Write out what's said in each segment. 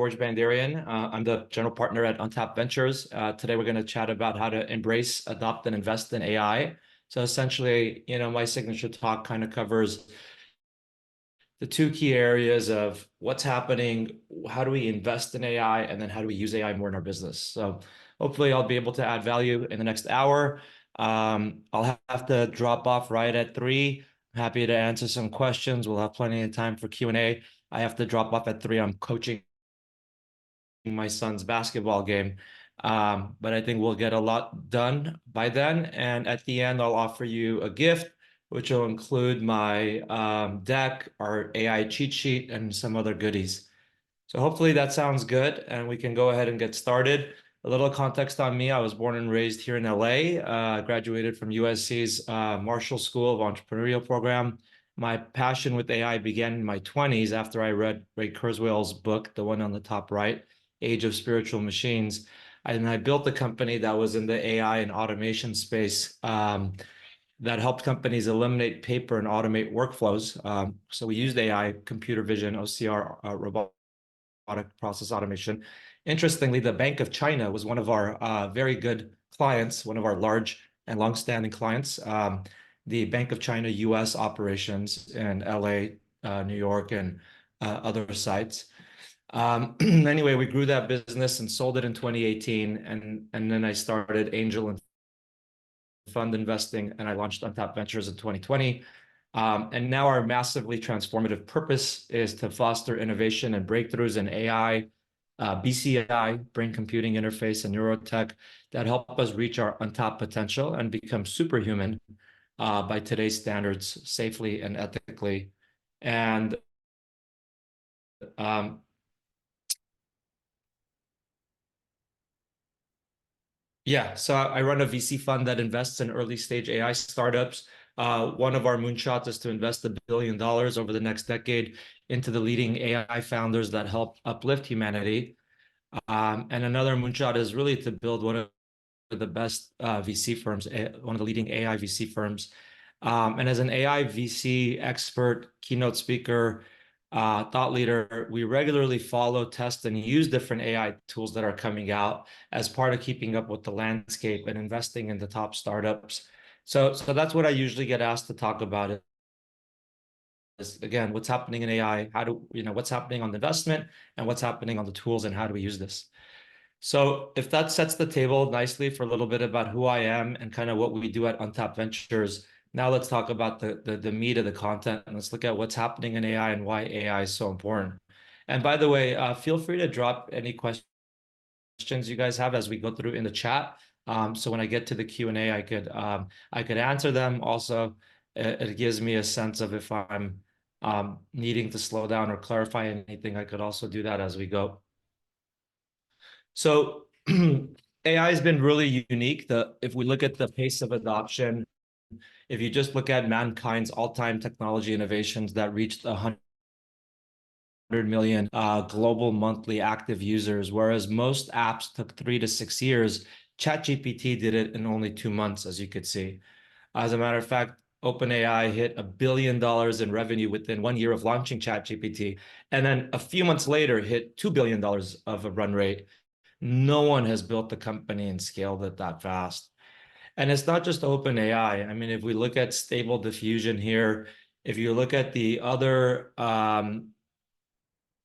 George Bandarian. I'm the general partner at Untapped Ventures. Today, we're going to chat about how to embrace, adopt, and invest in AI. So essentially, my signature talk kind of covers the two key areas of what's happening, how do we invest in AI, and then how do we use AI more in our business. So hopefully I'll be able to add value in the next hour. I'll have to drop off right at 3. I'm happy to answer some questions. We'll have plenty of time for Q&A. I have to drop off at 3. I'm coaching my son's basketball game. But I think we'll get a lot done by then. And at the end, I'll offer you a gift, which will include my deck, our AI cheat sheet, and some other goodies. So hopefully that sounds good, and we can go ahead and get started. A little context on me. I was born and raised here in LA, graduated from USC's Marshall School of Entrepreneurial Program. My passion with AI began in my 20s after I read Ray Kurzweil's book, the one on the top right, Age of Spiritual Machines. And I built a company that was in the AI and automation space that helped companies eliminate paper and automate workflows. So we used AI, computer vision, OCR, robotic process automation. Interestingly, the Bank of China was one of our very good clients, one of our large and longstanding clients. The Bank of China US operations in LA, New York, and other sites. Anyway, we grew that business and sold it in 2018. And then I started angel and fund investing, and I launched Untapped Ventures in 2020. And now our massively transformative purpose is to foster innovation and breakthroughs in AI, BCI, brain computing interface, and neurotech that help us reach our untapped potential and become superhuman by today's standards, safely and ethically. And yeah, so I run a VC fund that invests in early stage AI startups. One of our moonshots is to invest $1 billion over the next decade into the leading AI founders that help uplift humanity. And another moonshot is really to build one of the best VC firms, one of the leading AI VC firms. And as an AI VC expert, keynote speaker, thought leader, we regularly follow, test, and use different AI tools that are coming out as part of keeping up with the landscape and investing in the top startups. So that's what I usually get asked to talk about is, again, what's happening in AI, what's happening on the investment, and what's happening on the tools, and how do we use this? So if that sets the table nicely for a little bit about who I am and kind of what we do at Untapped Ventures, now let's talk about the meat of the content, and let's look at what's happening in AI and why AI is so important. And by the way, feel free to drop any questions you guys have as we go through in the chat. So when I get to the Q&A, I could answer them. Also, it gives me a sense of if I'm needing to slow down or clarify anything, I could also do that as we go. So AI has been really unique. If we look at the pace of adoption, if you just look at mankind's all-time technology innovations that reached 100 million global monthly active users, whereas most apps took 3 to 6 years, ChatGPT did it in only 2 months, as you could see. As a matter of fact, OpenAI hit $1 billion in revenue within 1 year of launching ChatGPT, and then a few months later hit $2 billion of a run rate. No one has built the company and scaled it that fast. And it's not just OpenAI. I mean, if we look at Stable Diffusion here, if you look at the other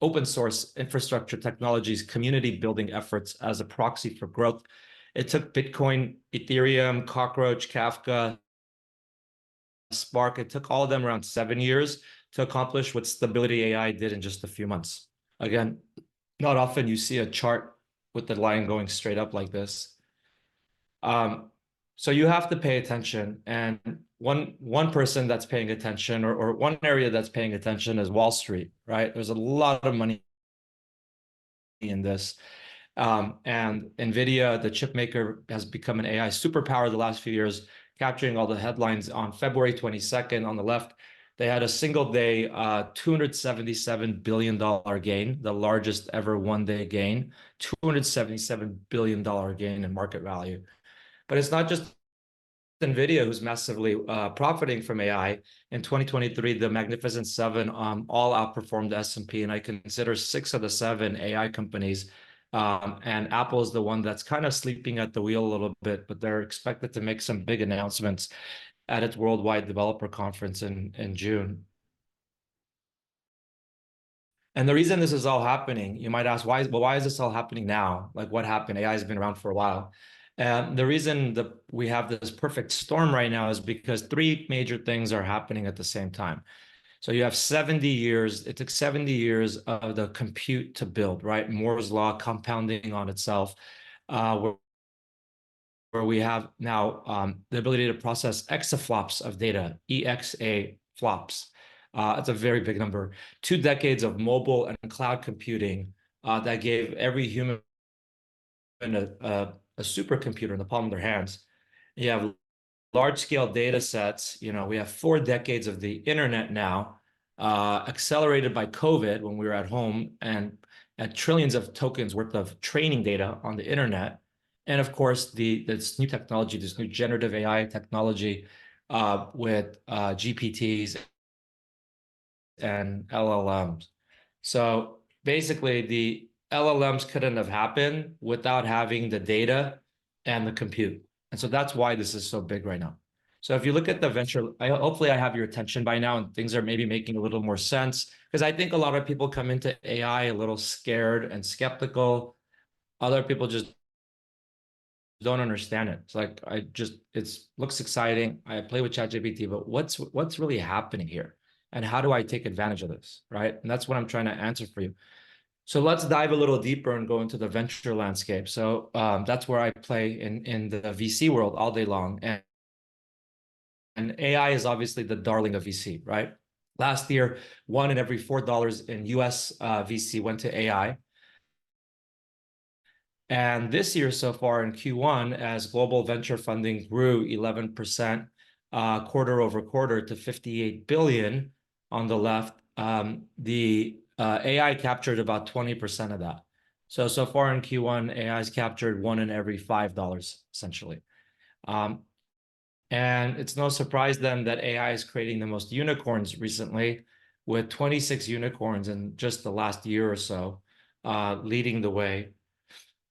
open source infrastructure technologies, community building efforts as a proxy for growth, it took Bitcoin, Ethereum, Cockroach, Kafka, Spark, it took all of them around 7 years to accomplish what Stability AI did in just a few months. Again, not often you see a chart with the line going straight up like this. So you have to pay attention. And one person that's paying attention, or one area that's paying attention, is Wall Street, right? There's a lot of money in this. And NVIDIA, the chip maker, has become an AI superpower the last few years, capturing all the headlines. On February 22nd, on the left, they had a single day $277 billion gain, the largest ever one-day gain, $277 billion gain in market value. But it's not just NVIDIA, who's massively profiting from AI. In 2023, the Magnificent Seven all outperformed the S&P, and I consider 6 of the 7 AI companies. And Apple is the one that's kind of sleeping at the wheel a little bit, but they're expected to make some big announcements at its Worldwide Developer Conference in June. And the reason this is all happening, you might ask, why is this all happening now? Like, what happened? AI has been around for a while. And the reason that we have this perfect storm right now is because 3 major things are happening at the same time. So you have 70 years, it took 70 years of the compute to build, right? Moore's law compounding on itself, where we have now the ability to process exaflops of data, EXA flops. It's a very big number. 2 decades of mobile and cloud computing that gave every human a supercomputer in the palm of their hands. You have large-scale data sets. We have 4 decades of the internet now, accelerated by COVID when we were at home, and trillions of tokens worth of training data on the internet. And of course, this new technology, this new generative AI technology with GPTs and LLMs. So basically, the LLMs couldn't have happened without having the data and the compute. And so that's why this is so big right now. So if you look at the venture, hopefully I have your attention by now and things are maybe making a little more sense, because I think a lot of people come into AI a little scared and skeptical. Other people just don't understand it. It's like, it looks exciting. I play with ChatGPT, but what's really happening here? And how do I take advantage of this, right? And that's what I'm trying to answer for you. So let's dive a little deeper and go into the venture landscape. So that's where I play in the VC world all day long. And AI is obviously the darling of VC, right? Last year, 1 in every $4 in US VC went to AI. And this year so far in Q1, as global venture funding grew 11% quarter over quarter to 58 billion on the left, the AI captured about 20% of that. So far in Q1, AI has captured 1 in every $5, essentially. And it's no surprise then that AI is creating the most unicorns recently, with 26 unicorns in just the last year or so, leading the way.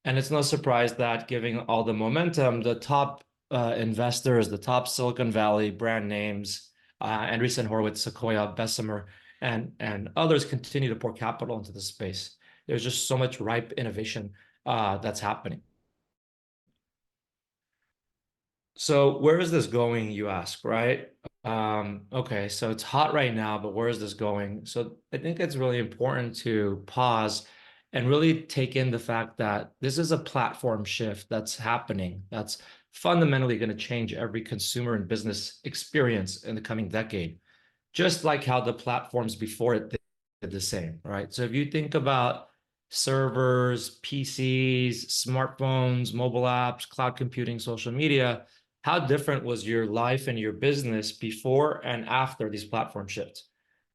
And it's no surprise that, giving all the momentum, the top investors, the top Silicon Valley brand names, Andreessen Horowitz, Sequoia, Bessemer, and others continue to pour capital into the space. There's just so much ripe innovation that's happening. So where is this going, you ask, right? Okay, so it's hot right now, but where is this going? So I think it's really important to pause and really take in the fact that this is a platform shift that's happening, that's fundamentally going to change every consumer and business experience in the coming decade, just like how the platforms before it did the same, right? So if you think about servers, PCs, smartphones, mobile apps, cloud computing, social media, how different was your life and your business before and after these platform shifts?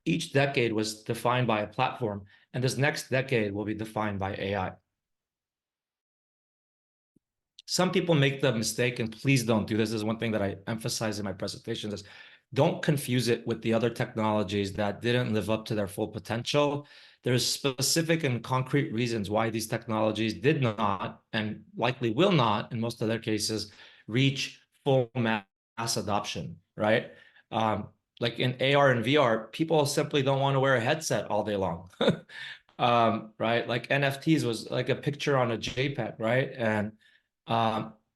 Each decade was defined by a platform, and this next decade will be defined by AI. Some people make the mistake, and please don't do this. This is one thing that I emphasize in my presentations, is don't confuse it with the other technologies that didn't live up to their full potential. There's specific and concrete reasons why these technologies did not, and likely will not, in most of their cases, reach full mass adoption, right? Like in AR and VR, people simply don't want to wear a headset all day long, right? Like NFTs was like a picture on a JPEG, right? And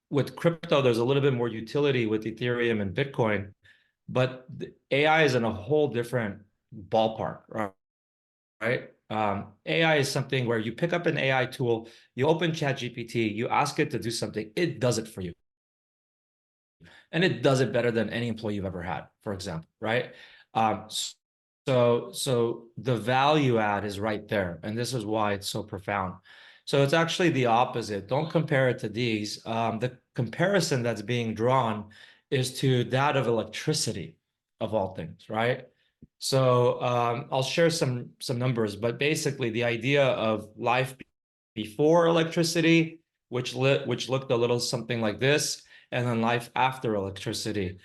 with crypto, there's a little bit more utility with Ethereum and Bitcoin, but AI is in a whole different ballpark, right? AI is something where you pick up an AI tool, you open ChatGPT, you ask it to do something, it does it for you. And it does it better than any employee you've ever had, for example, right? So the value add is right there. And this is why it's so profound. So it's actually the opposite. Don't compare it to these. The comparison that's being drawn is to that of electricity, of all things, right? So I'll share some numbers, but basically the idea of life before electricity, which looked a little something like this, and then life after electricity,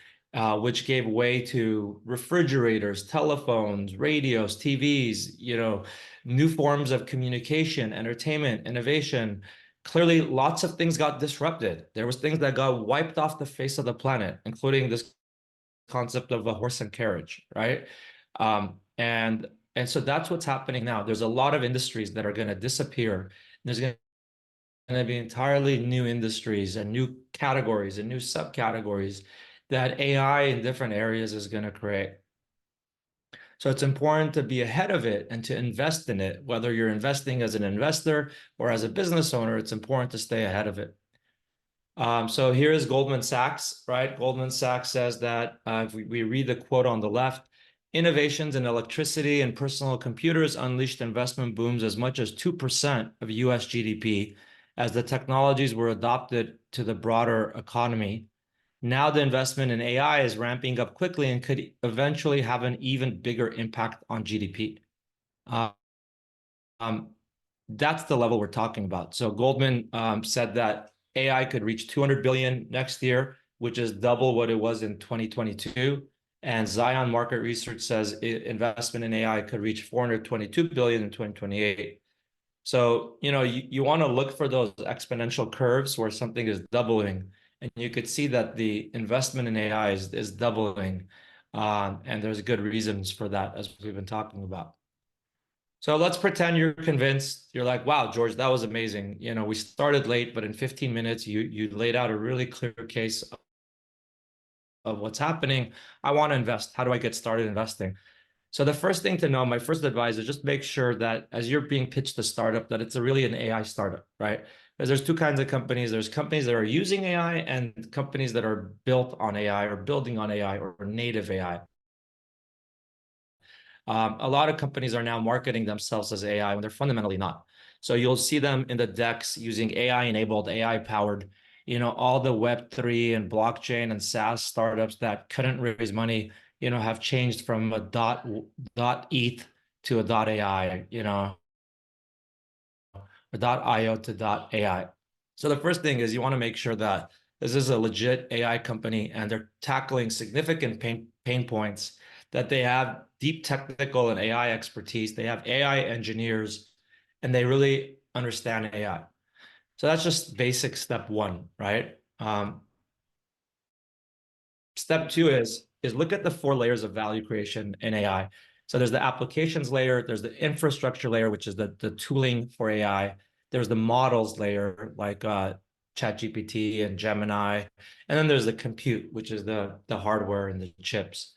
which gave way to refrigerators, telephones, radios, TVs, new forms of communication, entertainment, innovation. Clearly, lots of things got disrupted. There was things that got wiped off the face of the planet, including this concept of a horse and carriage, right? And so that's what's happening now. There's a lot of industries that are going to disappear. There's going to be entirely new industries and new categories and new subcategories that AI in different areas is going to create. So it's important to be ahead of it and to invest in it. Whether you're investing as an investor or as a business owner, it's important to stay ahead of it. So here is Goldman Sachs, right? Goldman Sachs says that if we read the quote on the left, innovations in electricity and personal computers unleashed investment booms as much as 2% of US GDP as the technologies were adopted to the broader economy. Now the investment in AI is ramping up quickly and could eventually have an even bigger impact on GDP. That's the level we're talking about. So Goldman said that AI could reach 200 billion next year, which is double what it was in 2022. And Zion Market Research says investment in AI could reach 422 billion in 2028. So, you want to look for those exponential curves where something is doubling, and you could see that the investment in AI is doubling. And there's good reasons for that, as we've been talking about. So let's pretend you're convinced. You're like, wow, George, that was amazing. We started late, but in 15 minutes, you laid out a really clear case of what's happening. I want to invest. How do I get started investing? So the first thing to know, my first advice is just make sure that as you're being pitched a startup, that it's really an AI startup, right? Because there's two kinds of companies. There's companies that are using AI and companies that are built on AI or building on AI or native AI. A lot of companies are now marketing themselves as AI when they're fundamentally not. So you'll see them in the decks using AI-enabled, AI-powered, all the Web3 and blockchain and SaaS startups that couldn't raise money, have changed from a dot ETH to a dot AI, a dot IO to dot AI. So the first thing is you want to make sure that this is a legit AI company and they're tackling significant pain points, that they have deep technical and AI expertise, they have AI engineers, and they really understand AI. So that's just basic step one, right? Step two is look at the 4 layers of value creation in AI. So there's the applications layer, there's the infrastructure layer, which is the tooling for AI. There's the models layer, like ChatGPT and Gemini. And then there's the compute, which is the hardware and the chips.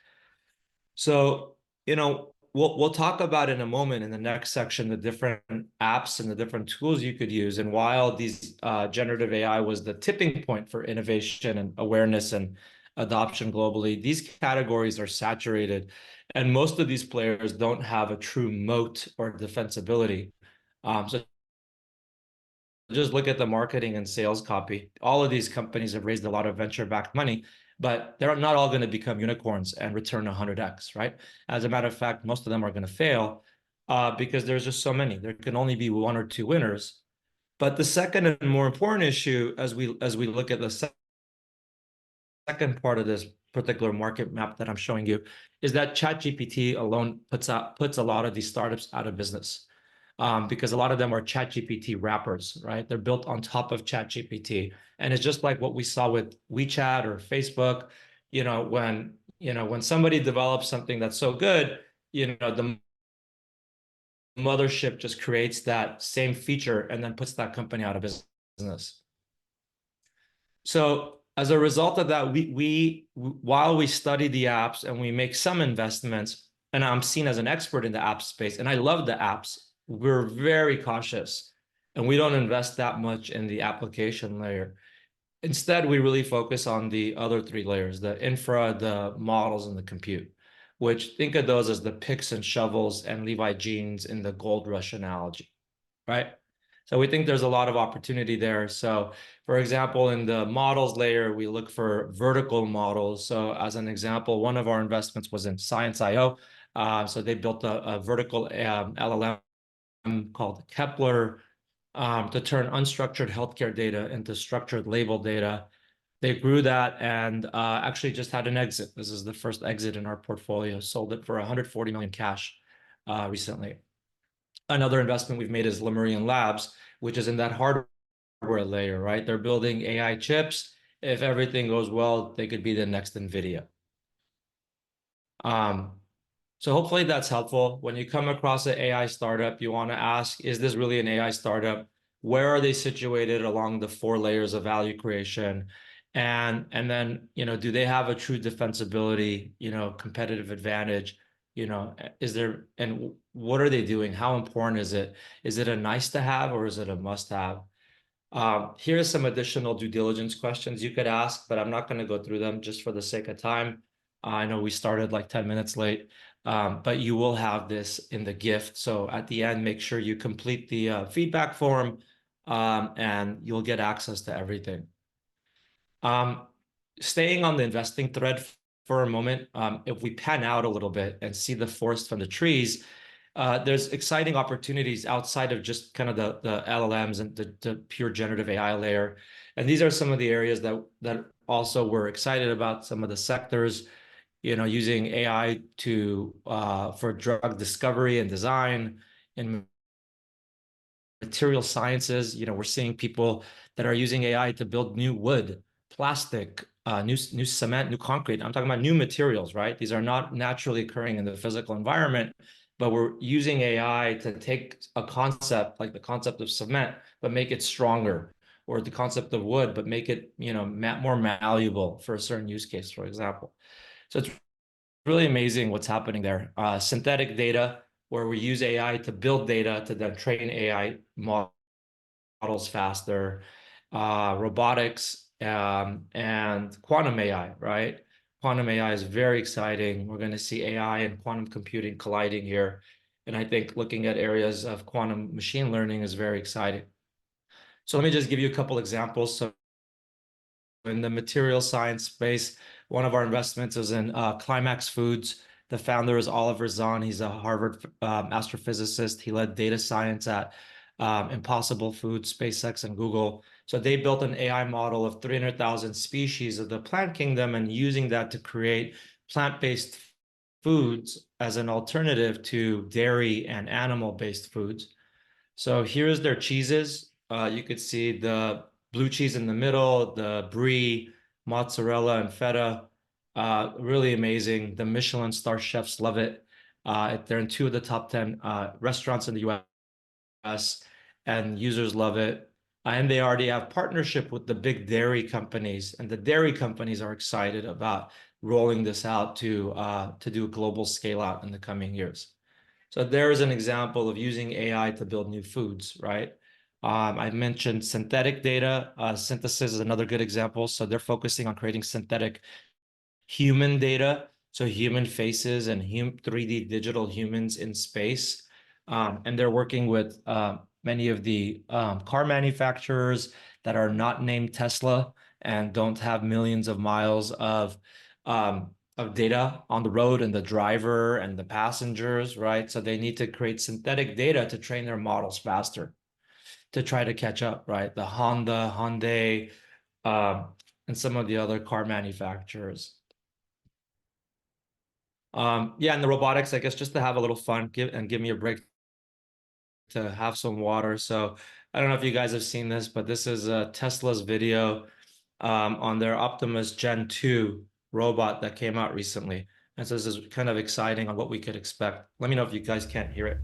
So, we'll talk about in a moment in the next section the different apps and the different tools you could use. And while these generative AI was the tipping point for innovation and awareness and adoption globally, these categories are saturated, and most of these players don't have a true moat or defensibility. So just look at the marketing and sales copy. All of these companies have raised a lot of venture-backed money, but they're not all going to become unicorns and return 100x, right? As a matter of fact, most of them are going to fail because there's just so many. There can only be 1 or 2 winners. But the second and more important issue, as we look at the second part of this particular market map that I'm showing you, is that ChatGPT alone puts a lot of these startups out of business. Because a lot of them are ChatGPT wrappers, right? They're built on top of ChatGPT. And it's just like what we saw with WeChat or Facebook, when somebody develops something that's so good, the mothership just creates that same feature and then puts that company out of business. So as a result of that, while we study the apps and we make some investments, and I'm seen as an expert in the app space, and I love the apps, we're very cautious and we don't invest that much in the application layer. Instead, we really focus on the other 3 layers, the infra, the models, and the compute, which think of those as the picks and shovels and Levi jeans in the gold rush analogy, right? So we think there's a lot of opportunity there. So for example, in the models layer, we look for vertical models. So as an example, one of our investments was in Science.io. So they built a vertical LLM called Kepler to turn unstructured healthcare data into structured label data. They grew that and actually just had an exit. This is the first exit in our portfolio. Sold it for 140 million cash recently. Another investment we've made is Lemurian Labs, which is in that hardware layer, right? They're building AI chips. If everything goes well, they could be the next NVIDIA. So hopefully that's helpful. When you come across an AI startup, you want to ask, is this really an AI startup? Where are they situated along the four layers of value creation? And then, do they have a true defensibility, competitive advantage? Is there, and what are they doing? How important is it? Is it a nice to have or is it a must have? Here's some additional due diligence questions you could ask, but I'm not going to go through them just for the sake of time. I know we started like 10 minutes late, but you will have this in the gift. So at the end, make sure you complete the feedback form, and you'll get access to everything. Staying on the investing thread for a moment, if we pan out a little bit and see the forest from the trees, there's exciting opportunities outside of just kind of the LLMs and the pure generative AI layer. And these are some of the areas that also we're excited about, some of the sectors, using AI for drug discovery and design. In material sciences, we're seeing people that are using AI to build new wood, plastic, new cement, new concrete. I'm talking about new materials, right? These are not naturally occurring in the physical environment, but we're using AI to take a concept like the concept of cement, but make it stronger, or the concept of wood, but make it, more malleable for a certain use case, for example. So it's really amazing what's happening there. Synthetic data, where we use AI to build data to then train AI models faster, robotics, and quantum AI, right? Quantum AI is very exciting. We're going to see AI and quantum computing colliding here. And I think looking at areas of quantum machine learning is very exciting. So let me just give you a couple examples. So in the material science space, one of our investments is in Climax Foods. The founder is Oliver Zahn. He's a Harvard astrophysicist. He led data science at Impossible Foods, SpaceX, and Google. So they built an AI model of 300,000 species of the plant kingdom and using that to create plant-based foods as an alternative to dairy and animal-based foods. So here's their cheeses. You could see the blue cheese in the middle, the brie, mozzarella, and feta. Really amazing. The Michelin star chefs love it. They're in 2 of the top 10 restaurants in the US, and users love it. And they already have partnership with the big dairy companies, and the dairy companies are excited about rolling this out to do a global scale out in the coming years. So there is an example of using AI to build new foods, right? I mentioned synthetic data. Synthesis is another good example. So they're focusing on creating synthetic human data, so human faces and 3D digital humans in space. And they're working with many of the car manufacturers that are not named Tesla and don't have millions of miles of data on the road and the driver and the passengers, right? So they need to create synthetic data to train their models faster to try to catch up, right? The Honda, Hyundai, and some of the other car manufacturers. Yeah, and the robotics, I guess, just to have a little fun, give me a break to have some water. So I don't know if you guys have seen this, but this is Tesla's video on their Optimus Gen 2 robot that came out recently. And so this is kind of exciting on what we could expect. Let me know if you guys can't hear it.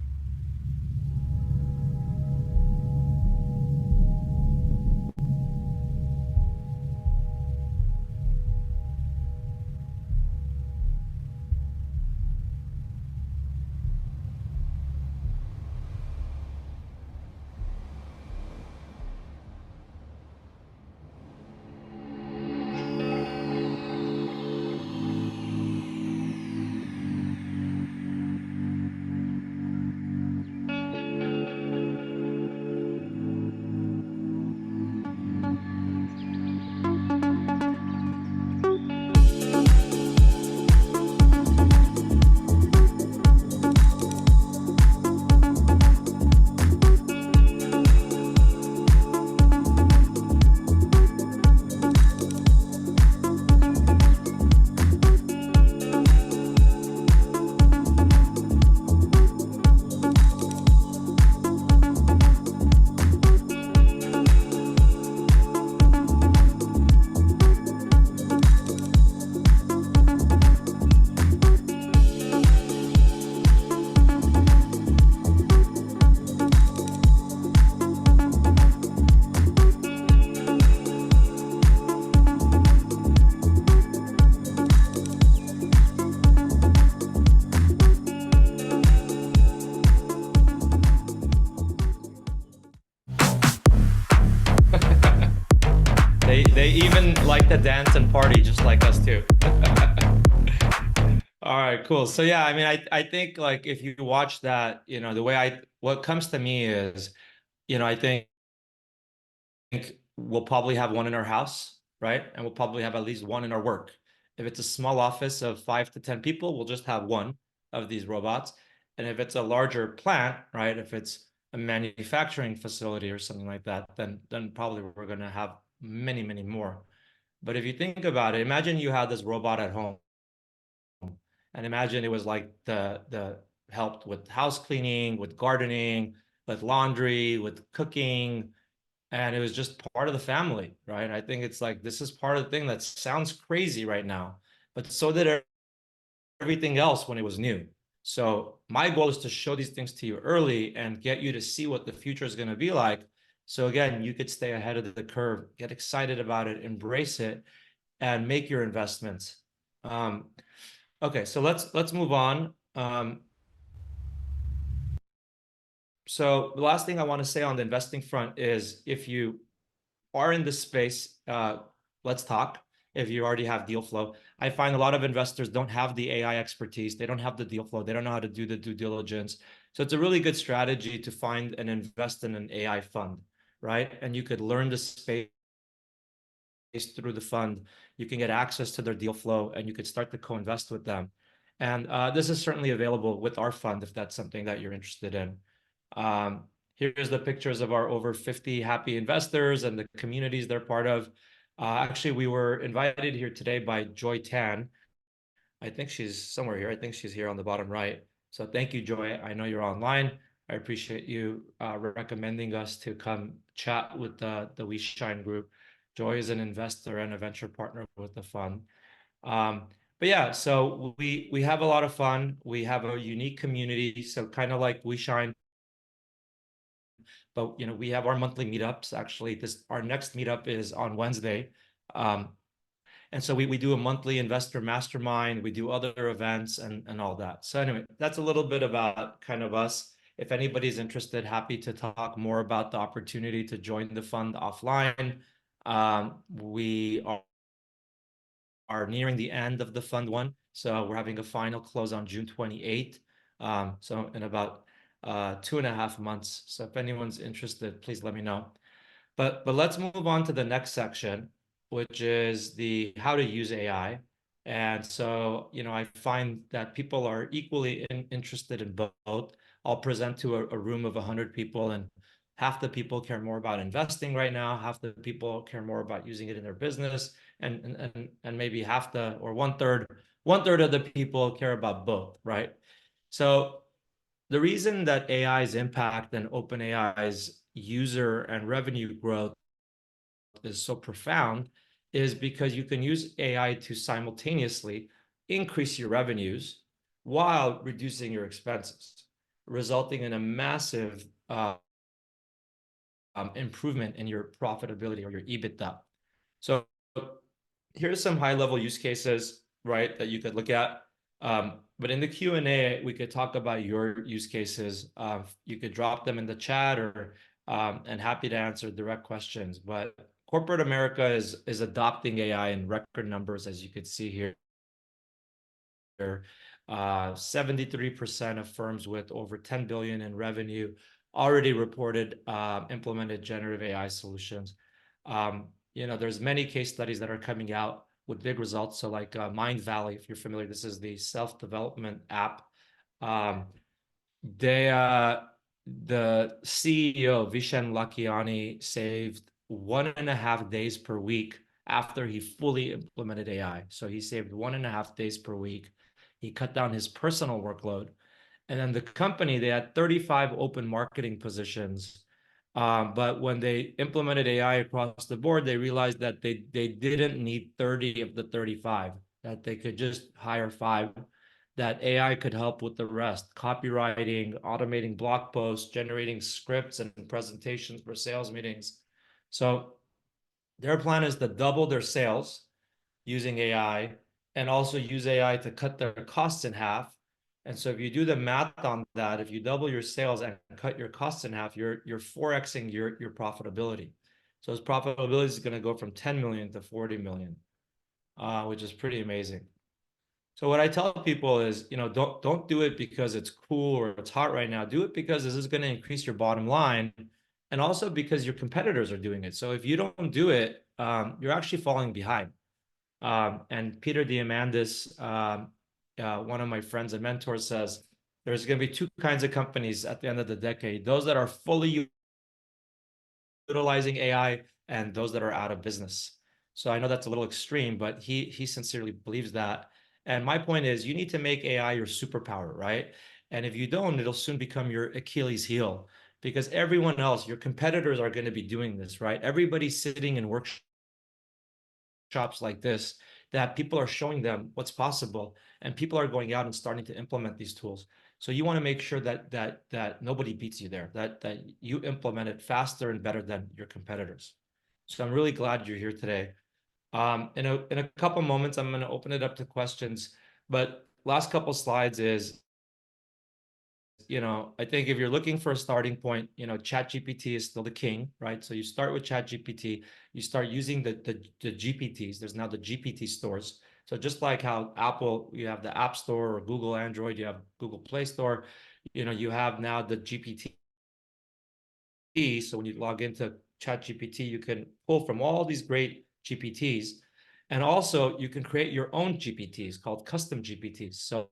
They even like to dance and party just like us too. All right, cool. So yeah, I mean, I think like if you watch that, the way what comes to me is, I think we'll probably have one in our house, right? And we'll probably have at least one in our work. If it's a small office of 5 to 10 people, we'll just have one of these robots. And if it's a larger plant, right? If it's a manufacturing facility or something like that, then probably we're going to have many, many more. But if you think about it, imagine you had this robot at home, and imagine it was like the helped with house cleaning, with gardening, with laundry, with cooking, and it was just part of the family, right? I think it's like this is part of the thing that sounds crazy right now, but so did everything else when it was new. So my goal is to show these things to you early and get you to see what the future is going to be like. So again, you could stay ahead of the curve, get excited about it, embrace it, and make your investments. Okay, so let's move on. So the last thing I want to say on the investing front is if you are in this space, let's talk. If you already have deal flow, I find a lot of investors don't have the AI expertise. They don't have the deal flow. They don't know how to do the due diligence. So it's a really good strategy to find and invest in an AI fund, right? And you could learn the space through the fund. You can get access to their deal flow and you could start to co-invest with them. And this is certainly available with our fund if that's something that you're interested in. Here's the pictures of our over 50 happy investors and the communities they're part of. Actually, we were invited here today by Joy Tan. I think she's somewhere here. I think she's here on the bottom right. So thank you, Joy. I know you're online. I appreciate you recommending us to come chat with the We Shine group. Joy is an investor and a venture partner with the fund. But yeah, so we have a lot of fun. We have a unique community. So kind of like We Shine, but we have our monthly meetups. Actually, our next meetup is on Wednesday. And so we do a monthly investor mastermind, we do other events and all that. So anyway, that's a little bit about kind of us. If anybody's interested, happy to talk more about the opportunity to join the fund offline. We are nearing the end of the fund one. So we're having a final close on June 28th. So in about 2.5 months. So if anyone's interested, please let me know. But let's move on to the next section, which is the how to use AI. And so, I find that people are equally interested in both. I'll present to a room of 100 people, and half the people care more about investing right now, half the people care more about using it in their business, and maybe half the or one third of the people care about both, right? So the reason that AI's impact and OpenAI's user and revenue growth is so profound is because you can use AI to simultaneously increase your revenues while reducing your expenses, resulting in a massive improvement in your profitability or your EBITDA. So here's some high-level use cases, right, that you could look at. But in the Q&A, we could talk about your use cases. You could drop them in the chat or and happy to answer direct questions. But corporate America is adopting AI in record numbers, as you could see here. 73% of firms with over 10 billion in revenue already reported implemented generative AI solutions. There's many case studies that are coming out with big results. So like Mindvalley, if you're familiar, this is the self-development app. The CEO, Vishen Lakhiani, saved 1.5 days per week after he fully implemented AI. So he saved 1.5 days per week. He cut down his personal workload. And then the company, they had 35 open marketing positions. But when they implemented AI across the board, they realized that they didn't need 30 of the 35, that they could just hire 5, that AI could help with the rest, copywriting, automating blog posts, generating scripts and presentations for sales meetings. So their plan is to double their sales using AI and also use AI to cut their costs in half. And so if you do the math on that, if you double your sales and cut your costs in half, you're 4xing your profitability. So his profitability is going to go from 10 million to 40 million, which is pretty amazing. So what I tell people is, don't do it because it's cool or it's hot right now. Do it because this is going to increase your bottom line, and also because your competitors are doing it. So if you don't do it, you're actually falling behind. And Peter Diamandis, one of my friends and mentors, says there's going to be two kinds of companies at the end of the decade: those that are fully utilizing AI and those that are out of business. So I know that's a little extreme, but he sincerely believes that. And my point is, you need to make AI your superpower, right? And if you don't, it'll soon become your Achilles heel, because everyone else, your competitors, are going to be doing this, right? Everybody's sitting in workshops like this, that people are showing them what's possible, and people are going out and starting to implement these tools. So you want to make sure that nobody beats you there, that you implement it faster and better than your competitors. So I'm really glad you're here today. In a couple moments, I'm going to open it up to questions, but last couple slides is, I think if you're looking for a starting point, ChatGPT is still the king, right? So you start with ChatGPT, you start using the GPTs. There's now the GPT stores. So just like how Apple, you have the App Store, or Google Android, you have Google Play Store, you have now the GPT. So when you log into ChatGPT, you can pull from all these great GPTs. And also you can create your own GPTs called custom GPTs. So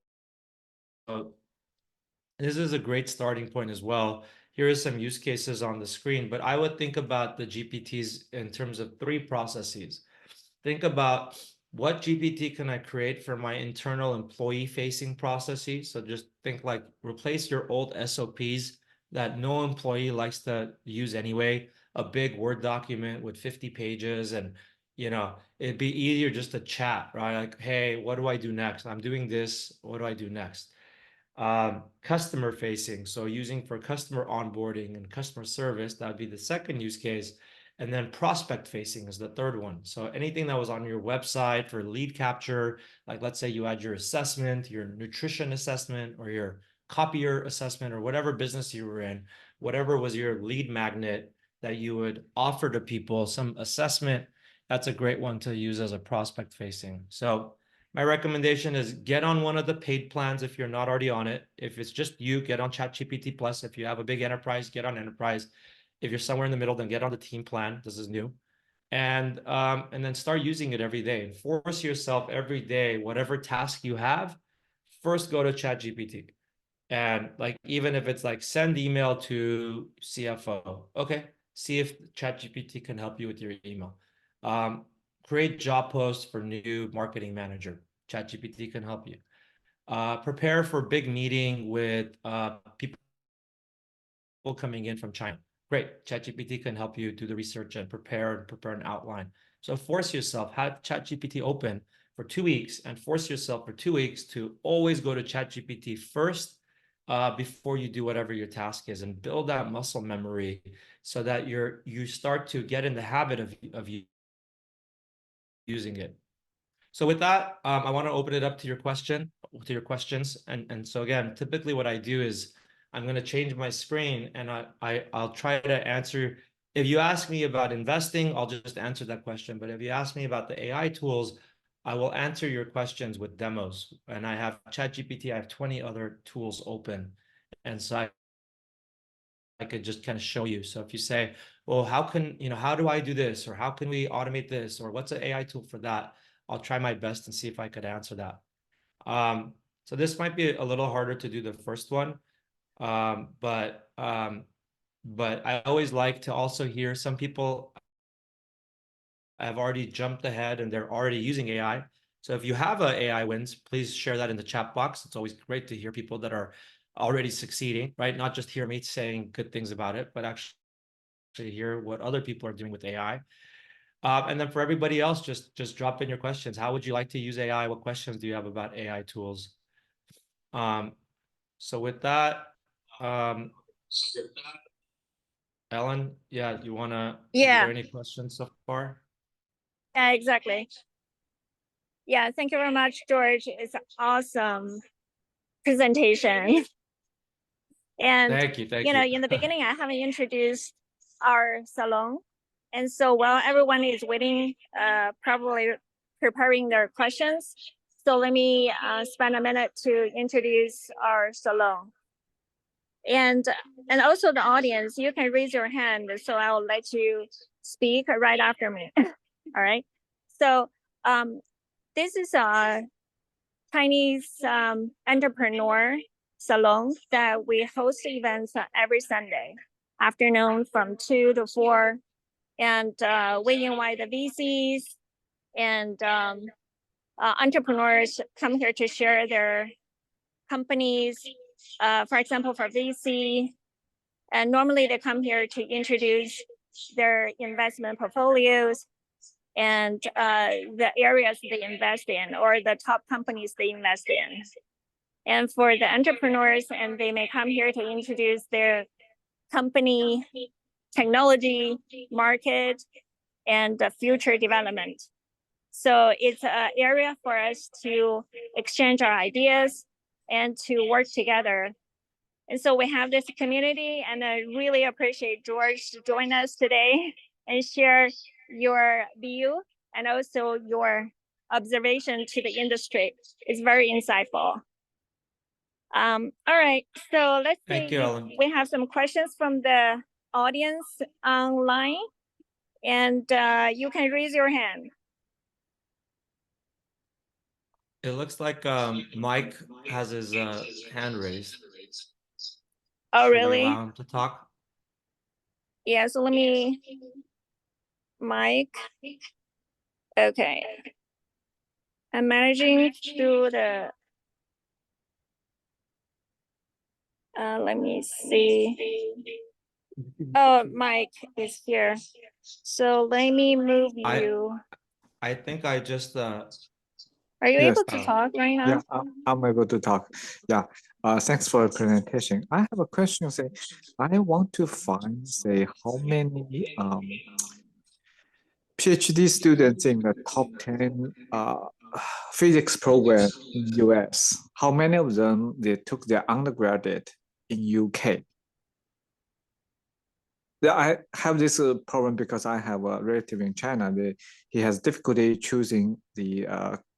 this is a great starting point as well. Here are some use cases on the screen, but I would think about the GPTs in terms of three processes. Think about, what GPT can I create for my internal employee-facing processes? So just think like, replace your old SOPs that no employee likes to use anyway, a big Word document with 50 pages, and it'd be easier just to chat, right? Like, hey, what do I do next? I'm doing this. What do I do next? Customer facing, so using for customer onboarding and customer service, that would be the second use case. And then prospect facing is the third one. So anything that was on your website for lead capture, like let's say you had your assessment, your nutrition assessment, or your copier assessment, or whatever business you were in, whatever was your lead magnet that you would offer to people, some assessment, that's a great one to use as a prospect facing. So my recommendation is get on one of the paid plans if you're not already on it. If it's just you, get on ChatGPT Plus. If you have a big enterprise, get on enterprise. If you're somewhere in the middle, then get on the team plan. This is new. And then start using it every day. And force yourself every day, whatever task you have, first go to ChatGPT. And like, even if it's like send email to CFO, okay, see if ChatGPT can help you with your email. Create job posts for new marketing manager. ChatGPT can help you. Prepare for big meeting with people coming in from China. Great, ChatGPT can help you do the research and prepare an outline. So force yourself, have ChatGPT open for 2 weeks, and force yourself for 2 weeks to always go to ChatGPT first before you do whatever your task is, and build that muscle memory so that you start to get in the habit of using it. So with that, I want to open it up to your questions. And so again, typically what I do is I'm going to change my screen, and I'll try to answer. If you ask me about investing, I'll just answer that question. But if you ask me about the AI tools, I will answer your questions with demos. And I have ChatGPT, I have 20 other tools open. And so I could just kind of show you. So if you say, well, how do I do this? Or how can we automate this? Or what's an AI tool for that? I'll try my best and see if I could answer that. So this might be a little harder to do the first one, but I always like to also hear some people have already jumped ahead and they're already using AI. So if you have a AI wins, please share that in the chat box. It's always great to hear people that are already succeeding, right? Not just hear me saying good things about it, but actually hear what other people are doing with AI. And then for everybody else, just drop in your questions. How would you like to use AI? What questions do you have about AI tools? So with that, Ellen, yeah, is there any questions so far? Yeah, exactly. Yeah, thank you very much, George. It's an awesome presentation. And Thank you. in the beginning, I haven't introduced our salon. And so while everyone is waiting, probably preparing their questions, so let me spend a minute to introduce our salon. And also the audience, you can raise your hand, so I'll let you speak right after me. All right. So this is a Chinese entrepreneur salon that we host events every Sunday afternoon from 2 to 4. And we invite the VCs and entrepreneurs come here to share their companies. For example, for VC, and normally they come here to introduce their investment portfolios and the areas they invest in or the top companies they invest in. And for the entrepreneurs, and they may come here to introduce their company, technology, market, and the future development. So it's an area for us to exchange our ideas and to work together. And so we have this community, and I really appreciate George to join us today and share your view and also your observation to the industry. It's very insightful. All right, so let's Thank see. you, Ellen. We have some questions from the audience online, and you can raise your hand. It looks like Mike has his hand raised. Oh, Should we really? allow him to talk? Yeah, so let me, Mike. Okay. I'm managing through the, let me see. Oh, Mike is here. So let me move you. I think I just Are you Yes. able to talk right now? Yeah, I'm able to talk. Yeah. Thanks for the presentation. I have a question. Say, I want to find, say, how many PhD students in the top 10 physics program in US. How many of them they took their undergraduate in UK? Yeah, I have this problem because I have a relative in China. He has difficulty choosing the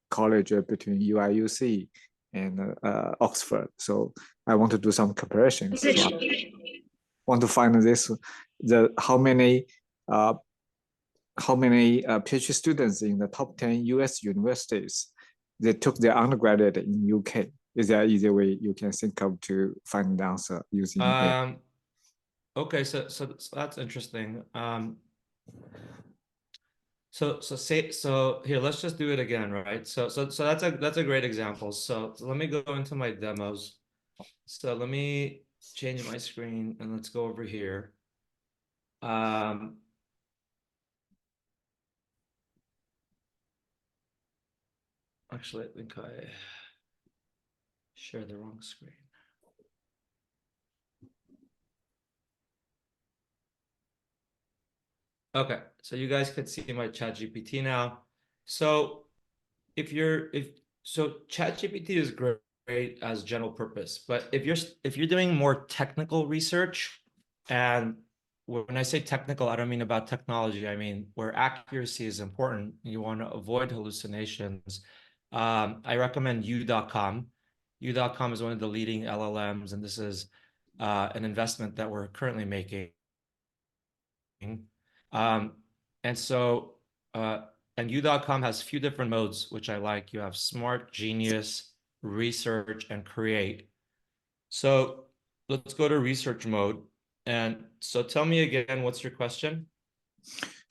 college between UIUC and Oxford. So I want to do some comparisons. So I want to find this how many PhD students in the top 10 US universities they took their undergraduate in UK. Is there an easy way you can think of to find the answer using it? Okay, so that's interesting. So here, let's just do it again, right? So that's a great example. So let me go into my demos. So let me change my screen and let's go over here. Actually, I think I shared the wrong screen. Okay, so you guys can see my ChatGPT now. So so ChatGPT is great as general purpose, but if you're doing more technical research, and when I say technical, I don't mean about technology, I mean where accuracy is important, you want to avoid hallucinations. I recommend U.com. U.com is one of the leading LLMs, and this is an investment that we're currently making. And so, and U.com has a few different modes, which I like. You have Smart, Genius, Research, and Create. So let's go to research mode. And so tell me again, what's your question?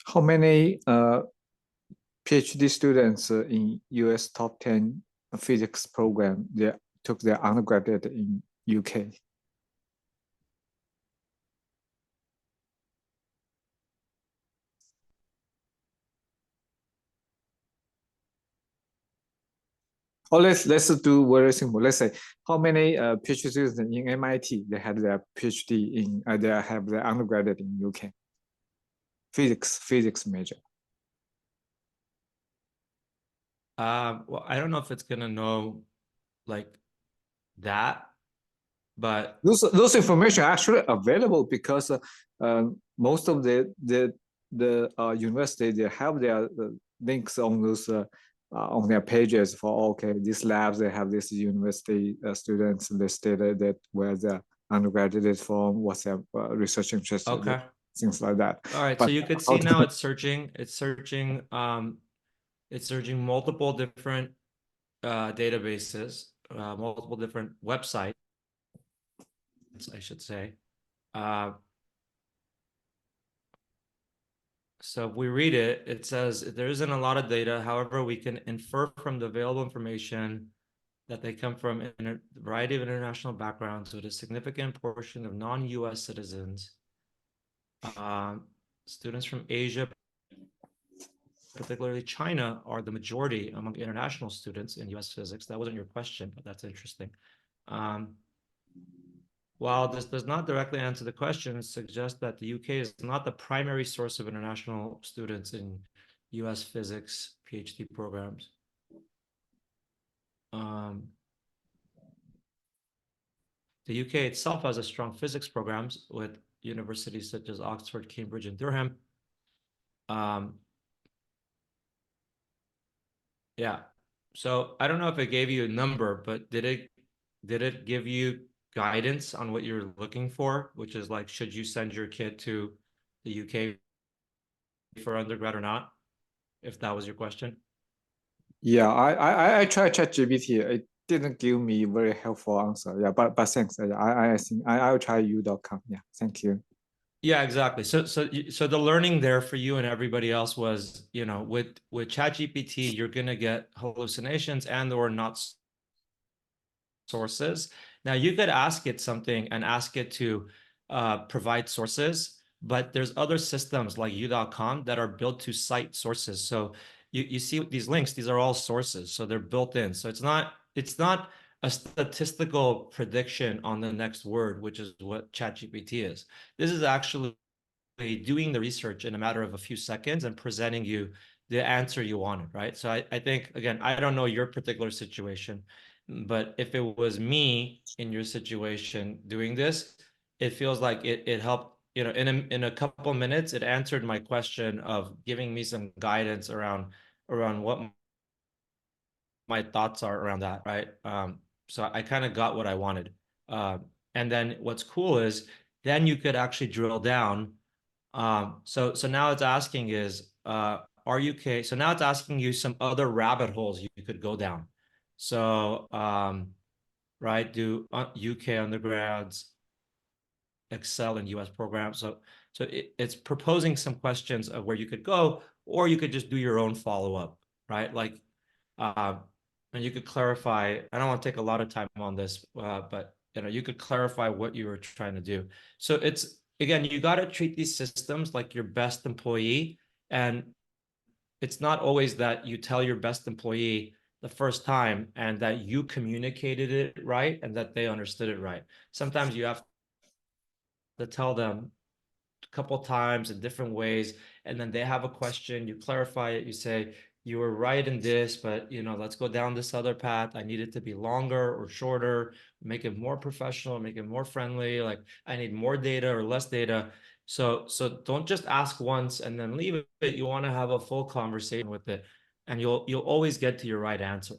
How many PhD students in US top 10 physics program they took their undergraduate in UK? Or let's do very simple. Let's say how many PhD students in MIT they had their PhD in they have their undergraduate in UK. Physics major. Well, I don't know if it's gonna know like that, but those information are actually available because most of the the university, they have their links on those on their pages for, okay, these labs, they have this university students listed that where the undergraduate from, what's their research interest, Okay. things like that. All right. But so you could see now it's searching multiple different databases, multiple different websites, I should say. So if we read it, it says there isn't a lot of data. However, we can infer from the available information that they come from a variety of international backgrounds with a significant portion of non-US citizens, students from Asia, particularly China, are the majority among international students in US physics. That wasn't your question, but that's interesting. While this does not directly answer the question, it suggests that the UK is not the primary source of international students in US physics PhD programs. The UK itself has a strong physics programs with universities such as Oxford, Cambridge, and Durham. Yeah. So I don't know if it gave you a number, but did it give you guidance on what you're looking for, which is like, should you send your kid to the UK for undergrad or not? If that was your question. Yeah, I tried ChatGPT. It didn't give me very helpful answer. Yeah, but thanks. I think I'll try u.com. Yeah, thank you. Yeah, exactly. So the learning there for you and everybody else was, you know, with ChatGPT, you're gonna get hallucinations and or not sources. Now you could ask it something and ask it to provide sources, but there's other systems like u.com that are built to cite sources. So you see these links, these are all sources, so they're built in. So it's not a statistical prediction on the next word, which is what ChatGPT is. This is actually doing the research in a matter of a few seconds and presenting you the answer you wanted, right? So I think, again, I don't know your particular situation, but if it was me in your situation doing this, it feels like it helped, you know, in a couple minutes, it answered my question of giving me some guidance around what my thoughts are around that, right? So I kind of got what I wanted. And then what's cool is then you could actually drill down. So now it's asking is, are you okay? So now it's asking you some other rabbit holes you could go down. So, right, do UK undergrads excel in US programs? So it's proposing some questions of where you could go, or you could just do your own follow-up, right? Like, and you could clarify. I don't want to take a lot of time on this, but you know, you could clarify what you were trying to do. So it's, again, you got to treat these systems like your best employee, and it's not always that you tell your best employee the first time and that you communicated it right and that they understood it right. Sometimes you have to tell them a couple times in different ways, and then they have a question, you clarify it, you say, you were right in this, but you know, let's go down this other path. I need it to be longer or shorter, make it more professional, make it more friendly. Like, I need more data or less data. So don't just ask once and then leave it. You want to have a full conversation with it, and you'll always get to your right answer.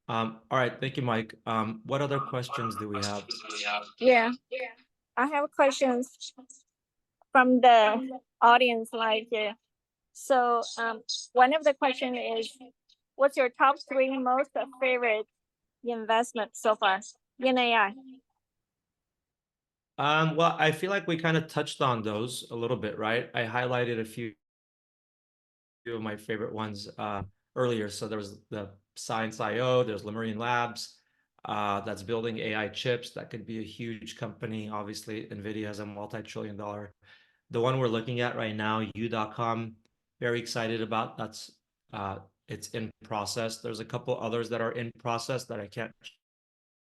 All right, thank you, Mike. What other questions do we have? Yeah, I have questions from the audience live here. So one of the question is, what's your top 3 most favorite investment so far in AI? Well, I feel like we kind of touched on those a little bit, right? I highlighted a few of my favorite ones earlier. So there was the Science.io, there's Lemurian Labs, that's building AI chips. That could be a huge company. Obviously, NVIDIA has a multi-trillion-dollar. The one we're looking at right now, u.com, very excited about. That's it's in process. There's a couple others that are in process that I can't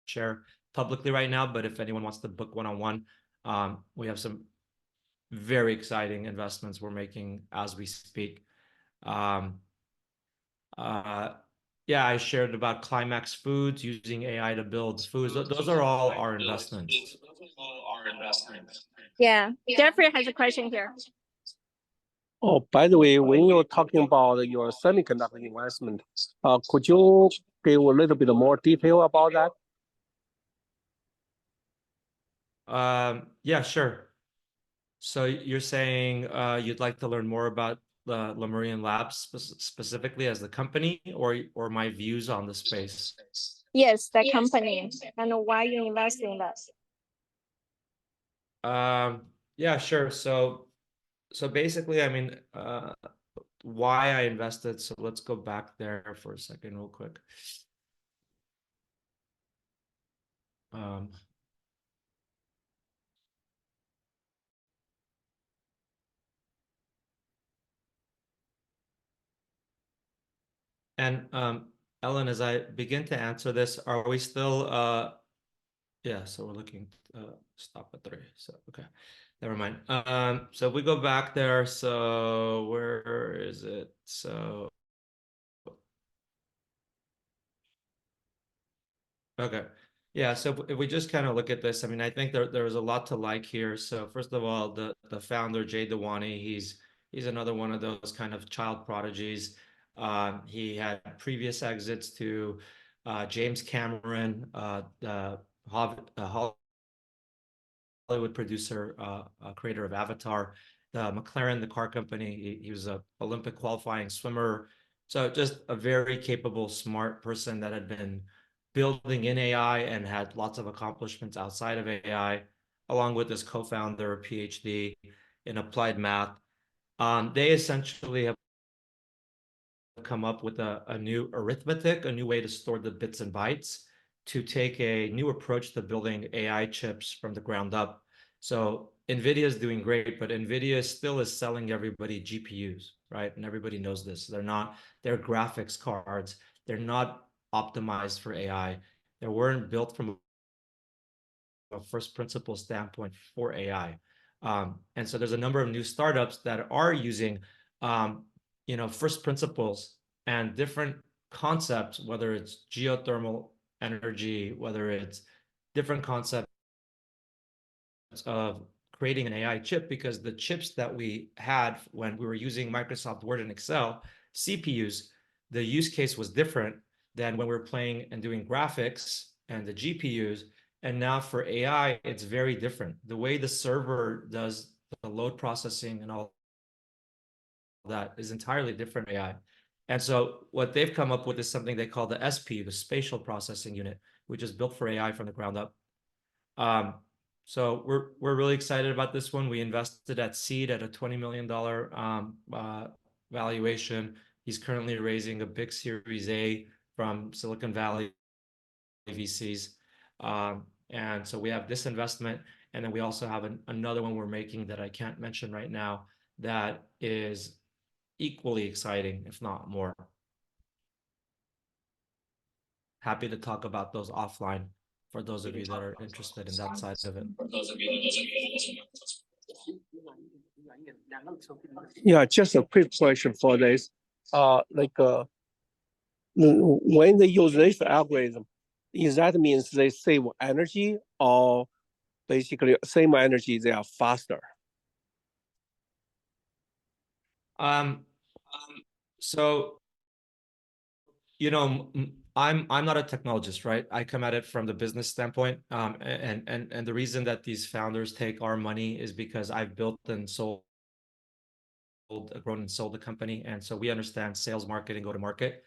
share publicly right now, but if anyone wants to book one-on-one, we have some very exciting investments we're making as we speak. Yeah, I shared about Climax Foods using AI to build foods. Those are all our investments. Yeah, Jeffrey has a question here. Oh, by the way, when you're talking about your semiconductor investment, could you give a little bit more detail about that? Yeah, sure. So you're saying you'd like to learn more about the Lemurian Labs specifically as the company, or my views on the space? Yes, the company and why you invest in that. Yeah, sure. So basically, I mean, why I invested. So let's go back there for a second, real quick. And Ellen, as I begin to answer this, are we still yeah, so we're looking stop at 3. So okay, never mind. So if we go back there, so where is it? So okay. Yeah, so if we just kind of look at this, I mean, I think there was a lot to like here. So first of all, the founder, Jay Dewani, he's another one of those kind of child prodigies. He had previous exits to James Cameron, the Hollywood producer, creator of Avatar, McLaren, the car company. He was a Olympic qualifying swimmer. So just a very capable, smart person that had been building in AI and had lots of accomplishments outside of AI, along with his co-founder, a PhD in applied math. They essentially have come up with a new arithmetic, a new way to store the bits and bytes, to take a new approach to building AI chips from the ground up. So NVIDIA is doing great, but NVIDIA still is selling everybody GPUs, right? And everybody knows this. They're graphics cards. They're not optimized for AI. They weren't built from a first principle standpoint for AI. And so there's a number of new startups that are using first principles and different concepts, whether it's geothermal energy, whether it's different concepts of creating an AI chip, because the chips that we had when we were using Microsoft Word and Excel, CPUs, the use case was different than when we were playing and doing graphics and the GPUs. And now for AI, it's very different. The way the server does the load processing and all that is entirely different AI. And so what they've come up with is something they call the SPU, the Spatial Processing Unit, which is built for AI from the ground up. So we're really excited about this one. We invested at seed at a $20 million valuation. He's currently raising a big Series A from Silicon Valley VCs. And so we have this investment, and then we also have another one we're making that I can't mention right now that is equally exciting, if not more. Happy to talk about those offline for those of you that are interested in that side of it. Yeah, just a quick question for this. When they use this algorithm, is that means they save energy, or basically same energy, they are faster? So, I'm not a technologist, right? I come at it from the business standpoint. And the reason that these founders take our money is because I've built and grown and sold the company. And so we understand sales, marketing, go to market.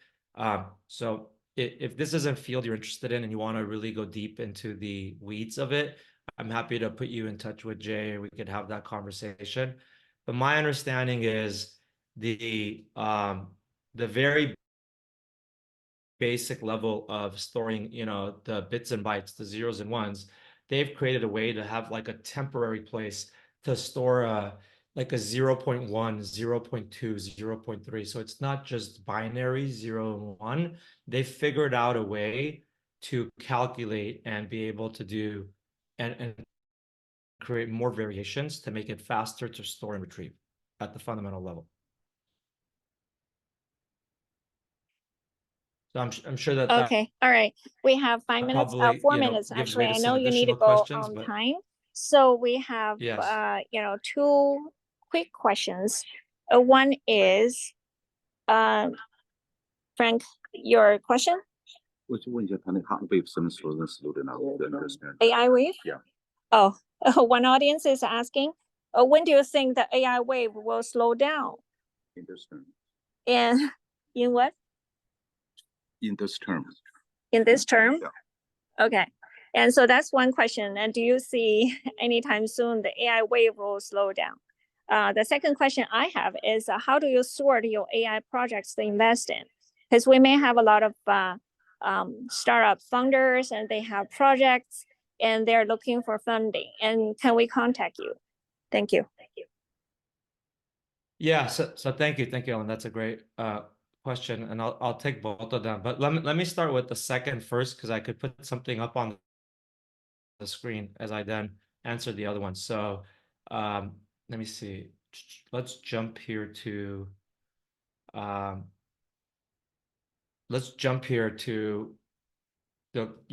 So if this is a field you're interested in and you want to really go deep into the weeds of it, I'm happy to put you in touch with Jay. We could have that conversation. But my understanding is the very basic level of storing, the bits and bytes, the zeros and ones. They've created a way to have like a temporary place to store like a 0.1, 0.2, 0.3. So it's not just binary 0 and 1. They figured out a way to calculate and be able to do and create more variations to make it faster to store and retrieve at the fundamental level. So I'm sure that Okay, all right. We have 5 minutes, probably, 4 minutes gives actually. way to I some know you need to additional go questions, on but time. So we have, yes. 2 quick questions. One is, Frank, your question? 我就问一下他那个 heart wave 什么时候能 slow down the investment? AI wave? Yeah. Oh, one audience is asking, when do you think the AI wave will slow down? In this term. And in what? In this term. In this term? Yeah. Okay. And so that's one question. And do you see anytime soon the AI wave will slow down? The second question I have is, how do you sort your AI projects to invest in? Because we may have a lot of startup founders and they have projects and they're looking for funding. And can we contact you? Thank you. Yeah, so thank you, Ellen. That's a great question, and I'll take both of them. But let me start with the second first, because I could put something up on the screen as I then answer the other one. So let me see. Let's jump here to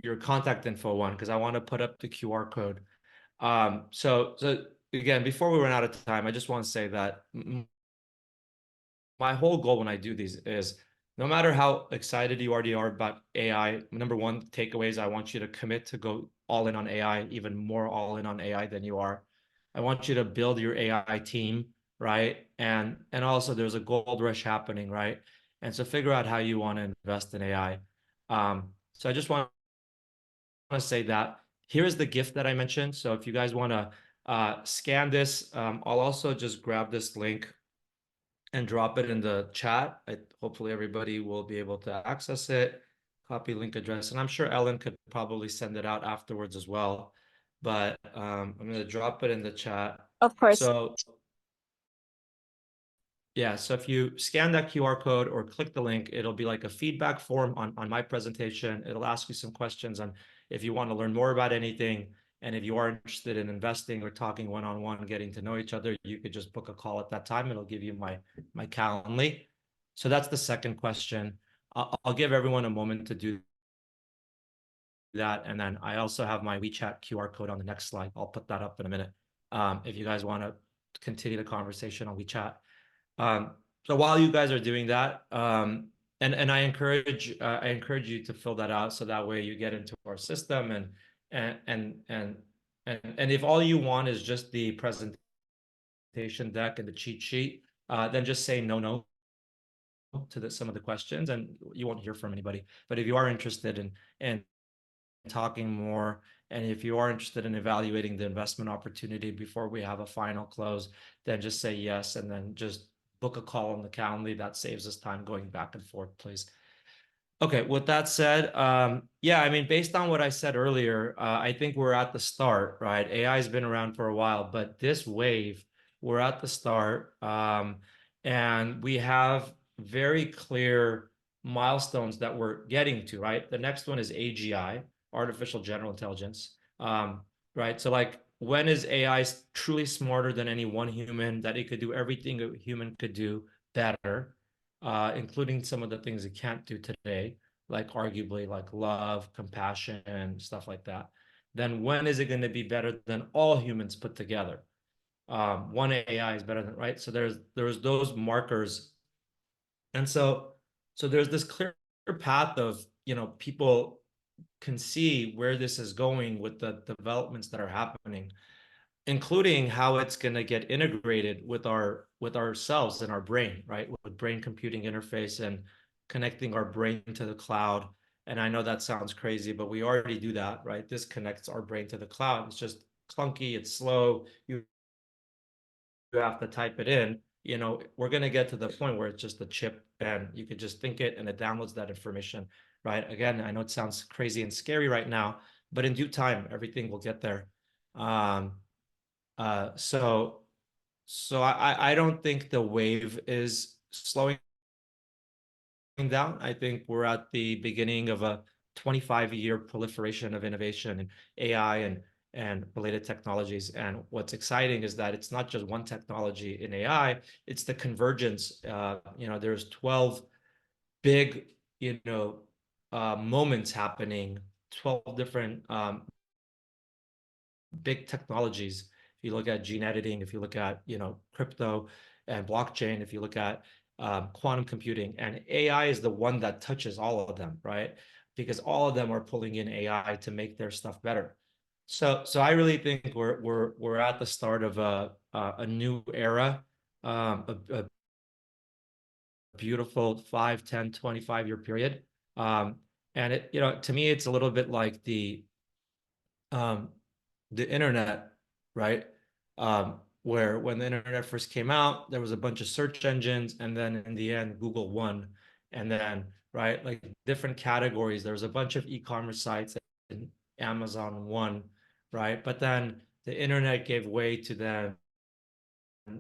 your contact info one, because I want to put up the QR code. So again, before we run out of time, I just want to say that my whole goal when I do these is, no matter how excited you already are about AI, number one takeaways, I want you to commit to go all in on AI, even more all in on AI than you are. I want you to build your AI team, right? And also there's a gold rush happening, right? And so figure out how you want to invest in AI. So I just want to say that here's the gift that I mentioned. So if you guys want to scan this, I'll also just grab this link and drop it in the chat. Hopefully everybody will be able to access it. Copy link address, and I'm sure Ellen could probably send it out afterwards as well. But I'm going to drop it in the chat. Of course. So yeah, so if you scan that QR code or click the link, it'll be like a feedback form on my presentation. It'll ask you some questions on if you want to learn more about anything. And if you are interested in investing or talking one-on-one, getting to know each other, you could just book a call at that time. It'll give you my Calendly. So that's the second question. I'll give everyone a moment to do that. And then I also have my WeChat QR code on the next slide. I'll put that up in a minute. If you guys want to continue the conversation on WeChat. So while you guys are doing that, and I encourage you to fill that out so that way you get into our system, and if all you want is just the presentation deck and the cheat sheet, then just say no to some of the questions, and you won't hear from anybody. But if you are interested in talking more, and if you are interested in evaluating the investment opportunity before we have a final close, then just say yes, and then just book a call on the Calendly. That saves us time going back and forth, please. Okay, with that said, yeah, I mean, based on what I said earlier, I think we're at the start, right? AI has been around for a while, but this wave, we're at the start, and we have very clear milestones that we're getting to, right? The next one is AGI, artificial general intelligence, right? So like, when is AI truly smarter than any one human, that it could do everything a human could do better, including some of the things it can't do today, like arguably like love, compassion, stuff like that. Then when is it going to be better than all humans put together? One AI is better than, right? So there's those markers. And so there's this clear path of, people can see where this is going with the developments that are happening, including how it's going to get integrated with ourselves and our brain, right? With brain computing interface and connecting our brain to the cloud. And I know that sounds crazy, but we already do that, right? This connects our brain to the cloud. It's just clunky, it's slow. You have to type it in. We're going to get to the point where it's just a chip and you could just think it and it downloads that information, right? Again, I know it sounds crazy and scary right now, but in due time, everything will get there. So I don't think the wave is slowing down. I think we're at the beginning of a 25-year proliferation of innovation in AI and related technologies. And what's exciting is that it's not just one technology in AI, it's the convergence. There's 12 big, moments happening, 12 different big technologies. If you look at gene editing, if you look at, crypto, and blockchain, if you look at quantum computing, and AI is the one that touches all of them, right? Because all of them are pulling in AI to make their stuff better. So I really think we're at the start of a new era, a beautiful 5, 10, 25-year period. And it, to me, it's a little bit like the internet, right? Where when the internet first came out, there was a bunch of search engines, and then in the end, Google won. And then, right, like different categories, there was a bunch of e-commerce sites, and Amazon won, right? But then the internet gave way to then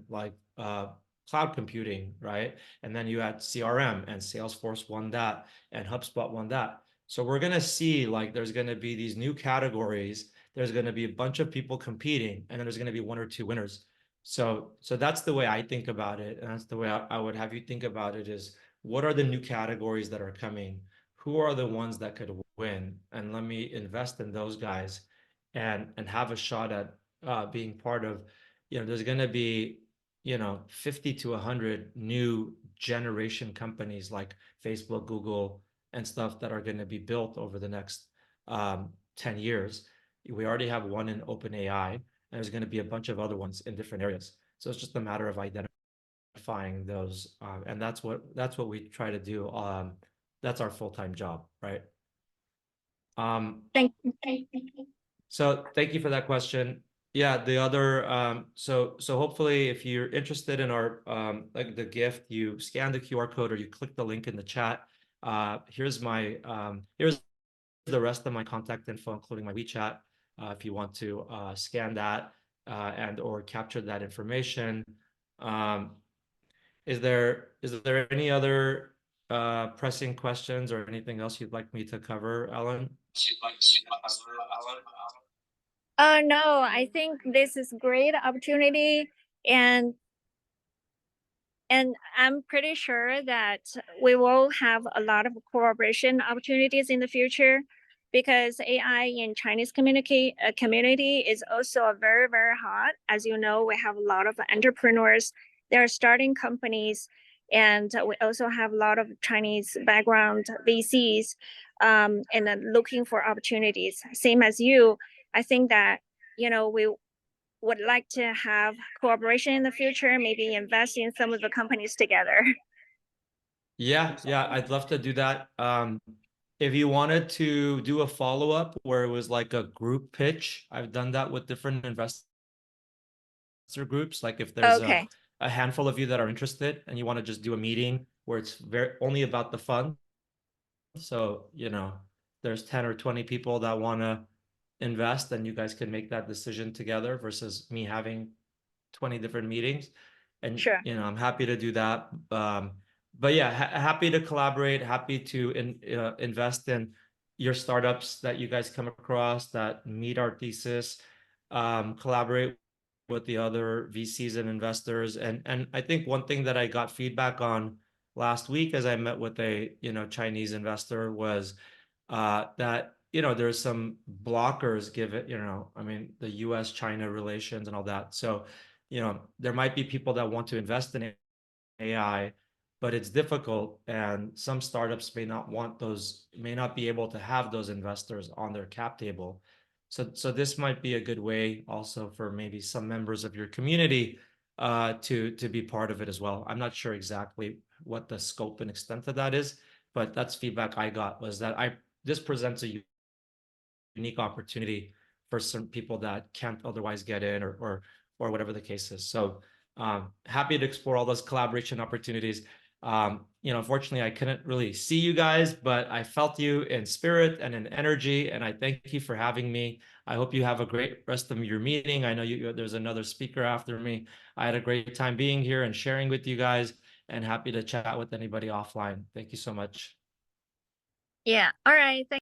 like cloud computing, right? And then you had CRM, and Salesforce won that, and HubSpot won that. So we're gonna see like there's gonna be these new categories. There's gonna be a bunch of people competing, and then there's gonna be 1 or 2 winners. So that's the way I think about it, and that's the way I would have you think about it: is what are the new categories that are coming? Who are the ones that could win? And let me invest in those guys, and have a shot at being part of. There's going to be 50 to 100 new generation companies like Facebook, Google, and stuff that are going to be built over the next 10 years. We already have one in OpenAI, and there's going to be a bunch of other ones in different areas. So it's just a matter of identifying those, and that's what we try to do. That's our full-time job, right? Thank you. So thank you for that question. Yeah, the other so hopefully if you're interested in our like the gift, you scan the QR code or you click the link in the chat. Here's the rest of my contact info, including my WeChat, if you want to scan that and or capture that information. Is there any other pressing questions or anything else you'd like me to cover, Ellen? No, I think this is great opportunity, and I'm pretty sure that we will have a lot of cooperation opportunities in the future, because AI in Chinese community is also very, very hot. As you know, we have a lot of entrepreneurs. They're starting companies, and we also have a lot of Chinese background VCs, and then looking for opportunities. Same as you, I think that we would like to have cooperation in the future, maybe invest in some of the companies together. Yeah, I'd love to do that. If you wanted to do a follow-up where it was like a group pitch, I've done that with different investor groups. Like if there's Okay. a handful of you that are interested and you want to just do a meeting where it's only about the fund. So, there's 10 or 20 people that want to invest, and you guys can make that decision together versus me having 20 different meetings. And Sure. I'm happy to do that. But yeah, happy to collaborate, happy to invest in your startups that you guys come across that meet our thesis, collaborate with the other VCs and investors. And I think one thing that I got feedback on last week as I met with a Chinese investor was that there's some blockers given I mean the US-China relations and all that. So there might be people that want to invest in AI, but it's difficult, and some startups may not be able to have those investors on their cap table. So this might be a good way also for maybe some members of your community to be part of it as well. I'm not sure exactly what the scope and extent of that is, but that's feedback I got, was that this presents a unique opportunity for some people that can't otherwise get in, or whatever the case is. So happy to explore all those collaboration opportunities. Unfortunately, I couldn't really see you guys, but I felt you in spirit and in energy, and I thank you for having me. I hope you have a great rest of your meeting. I know there's another speaker after me. I had a great time being here and sharing with you guys, and happy to chat with anybody offline. Thank you so much. Yeah. All right. Thank